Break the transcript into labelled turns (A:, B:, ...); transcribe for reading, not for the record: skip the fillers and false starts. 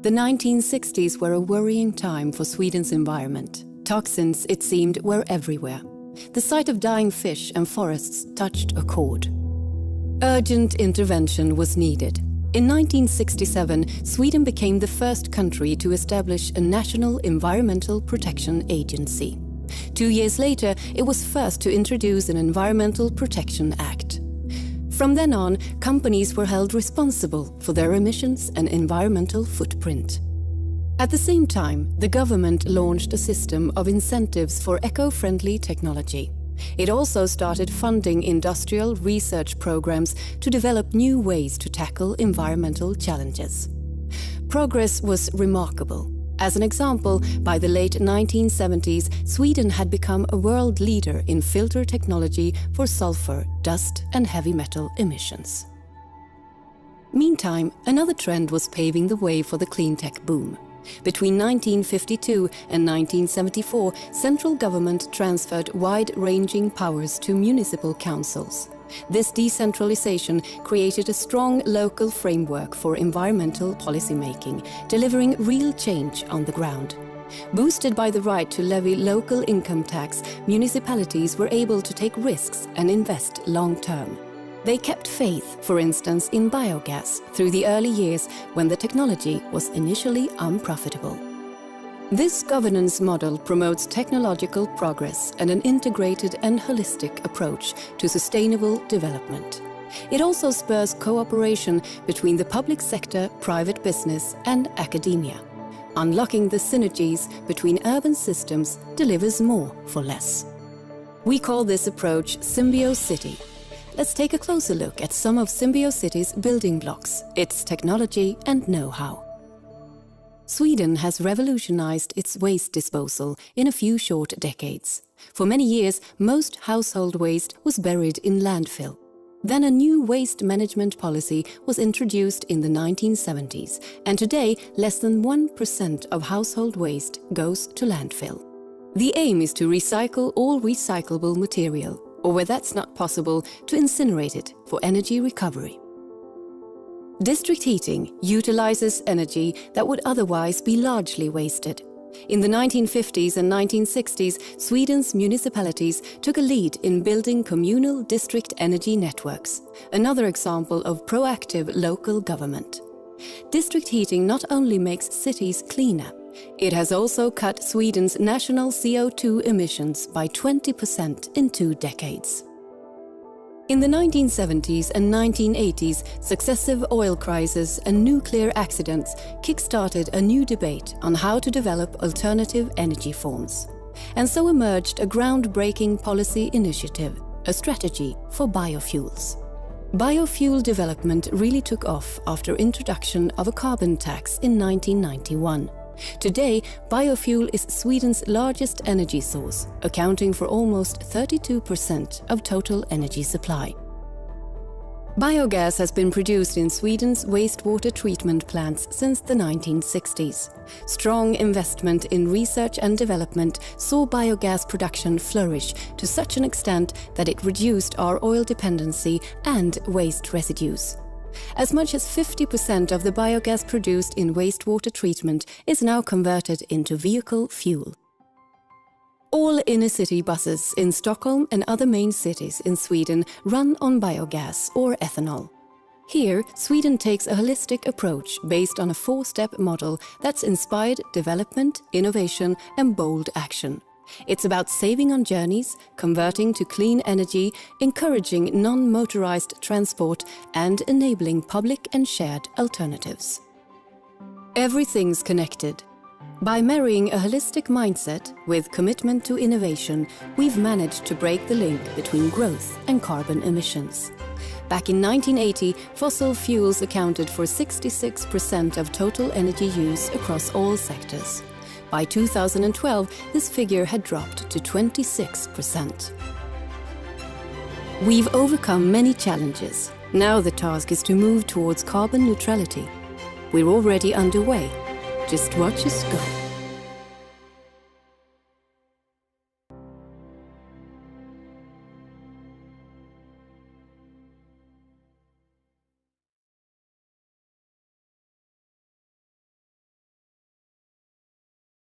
A: The 1960s were a worrying time for Sweden's environment. Toxins, it seemed, were everywhere. The sight of dying fish and forests touched a chord. Urgent intervention was needed. In 1967, Sweden became the first country to establish a national environmental protection agency. 2 years later, it was first to introduce an Environmental Protection Act. From then on, companies were held responsible for their emissions and environmental footprint. At the same time, the government launched a system of incentives for eco-friendly technology. It also started funding industrial research programs to develop new ways to tackle environmental challenges. Progress was remarkable. As an example, by the late 1970s, Sweden had become a world leader in filter technology for sulfur, dust and heavy metal emissions. Meantime, another trend was paving the way for the cleantech boom. Between 1952 and 1974, central government transferred wide-ranging powers to municipal councils. This decentralization created a strong local framework for environmental policymaking, delivering real change on the ground. Boosted by the right to levy local income tax, municipalities were able to take risks and invest long-term. They kept faith, for instance, in biogas through the early years when the technology was initially unprofitable. This governance model promotes technological progress and an integrated and holistic approach to sustainable development. It also spurs cooperation between the public sector, private business and academia. Unlocking the synergies between urban systems delivers more for less. We call this approach SymbioCity. Let's take a closer look at some of SymbioCity's building blocks, its technology and know-how. Sweden has revolutionized its waste disposal in a few short decades. For many years, most household waste was buried in landfill. Then a new waste management policy was introduced in the 1970s, and today less than 1% of household waste goes to landfill. The aim is to recycle all recyclable material, or where that's not possible, to incinerate it for energy recovery. District heating utilizes energy that would otherwise be largely wasted. In the 1950s and 1960s, Sweden's municipalities took a lead in building communal district energy networks, another example of proactive local government. District heating not only makes cities cleaner, it has also cut Sweden's national CO2 emissions by 20% in 2 decades. In the 1970s and 1980s, successive oil crises and nuclear accidents kick-started a new debate on how to develop alternative energy forms. And so emerged a groundbreaking policy initiative, a strategy for biofuels. Biofuel development really took off after introduction of a carbon tax in 1991. Today, biofuel is Sweden's largest energy source, accounting for almost 32% of total energy supply. Biogas has been produced in Sweden's wastewater treatment plants since the 1960s. Strong investment in research and development saw biogas production flourish to such an extent that it reduced our oil dependency and waste residues. As much as 50% of the biogas produced in wastewater treatment is now converted into vehicle fuel. All inner-city buses in Stockholm and other main cities in Sweden run on biogas or ethanol. Here, Sweden takes a holistic approach based on a 4-step model that's inspired development, innovation and bold action. It's about saving on journeys, converting to clean energy, encouraging non-motorized transport, and enabling public and shared alternatives. Everything's connected. By marrying a holistic mindset with commitment to innovation, we've managed to break the link between growth and carbon emissions. Back in 1980, fossil fuels accounted for 66% of total energy use across all sectors. By 2012, this figure had dropped to 26%. We've overcome many challenges. Now the task is to move towards carbon neutrality. We're already underway. Just watch us go.